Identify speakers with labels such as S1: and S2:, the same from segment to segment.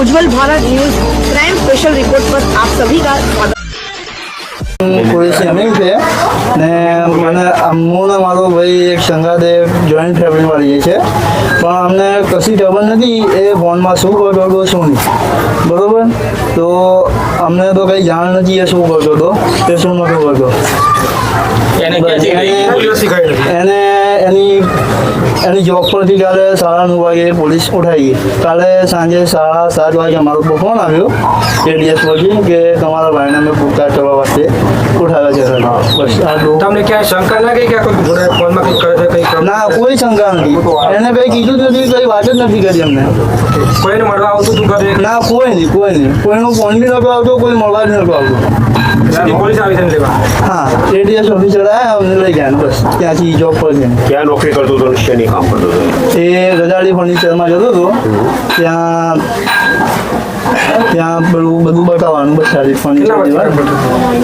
S1: उज्जवल Bharat news crime special report पर आप सभी का स्वागत।
S2: કોઈ સેમિંગ છે ને મને હું ને મારો ભાઈ એક સંગાતે જોઈન્ટ ફેમિલીમાં રહીએ છીએ, પણ અમને કશી ખબર નથી એ ફોનમાં શું કરતો હતો શું નહીં, બરાબર. તો અમને તો કંઈ જાણ નથી એ શું કરતો હતો તે શું નહોતો કરતો. એને એની જોબ પરથી કાલે 9:30 વાગે પોલીસ ઉઠાવી ગઈ. કાલે સાંજે 7:30 વાગે અમારો ફોન આવ્યો એડીએસ પરથી કે તમારા ભાઈને અમે પૂછતાછ કરવા વાસ્તે ઉઠાવ્યા છે. બસ આટલું.
S3: તમને ક્યાંય શંકા લાગે કે આ કોઈ જોડે ફોનમાં કંઈક કરે છે કંઈક?
S2: ના, કોઈ શંકા નથી. એને કંઈ કીધું જ નથી, કંઈ વાત જ નથી કરી અમને.
S3: કોઈને મળવા આવતું તું કરે?
S2: ના, કોઈ નહીં. કોઈનો ફોન બી નહોતો આવતો, કોઈ મળવા જ નહોતો આવતો.
S3: સીધી પોલીસ આવી છે ને લેવા?
S2: હા, એડીએસ ઓફિસર આવ્યા, અમને લઈ ગયા બસ ત્યાંથી જોબ પર છે.
S4: ક્યાં નોકરી કરતો હતો, શેની કામ કરતો હતો?
S2: એ રજાડી ફર્નિચરમાં જતો હતો. ત્યાં બધું બતાવવાનું, બસ સારી ફર્નિચર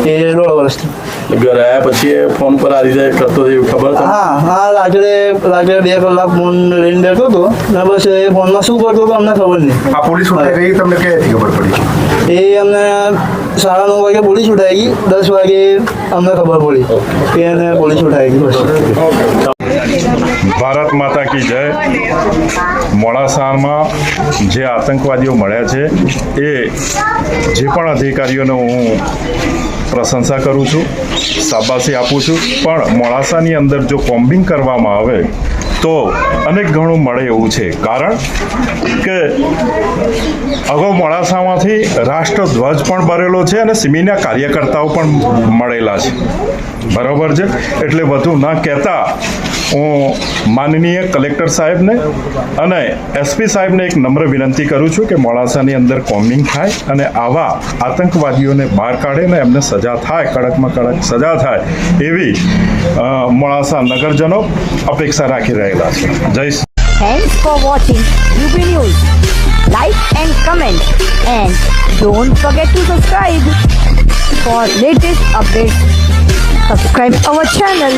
S2: એ 1.5 વર્ષથી.
S4: ઘરે આવ્યા પછી એ ફોન પર આ રીતે કરતો હતો એવું ખબર હતી?
S2: હા, રાત્રે 2 કલાક ફોન લઈને બેઠો હતો ને બસ એ ફોનમાં શું કરતો હતો અમને ખબર નહીં.
S4: આ પોલીસ ઉઠાઈ ગઈ, તમને ક્યાંથી ખબર પડી?
S2: એ અમને 9:30 વાગે પોલીસ ઉઠાઈ ગઈ, 10 વાગે અમને ખબર પડી કે એને પોલીસ ઉઠાઈ ગઈ. બસ.
S5: ભારત માતા કી જય. મોડાસામાં જે આતંકવાદીઓ મળ્યા છે એ જે પણ અધિકારીઓને હું પ્રશંસા કરું છું, શાબાશી આપું છું, પણ મોડાસાની અંદર જો કોમ્બિંગ કરવામાં આવે તો અનેક ઘણું મળે એવું છે. કારણ કે અગાઉ મોડાસામાંથી રાષ્ટ્રધ્વજ પણ બરેલો છે અને સિમીના કાર્યકર્તાઓ પણ મળેલા છે, બરાબર છે. એટલે વધુ ન કહેતા હું માનનીય કલેક્ટર સાહેબને અને એસપી સાહેબને એક નમ્ર વિનંતી કરું છું કે મોડાસાની અંદર કોમ્બિંગ થાય અને આવા આતંકવાદીઓને બહાર કાઢે ને એમને સજા થાય, કડકમાં કડક સજા થાય એવી મોડાસા નગરજનો અપેક્ષા રાખી રહેલા છે. જય.
S6: Thanks for watching UB News. Like and comment and don't forget to subscribe for latest updates. Subscribe our channel.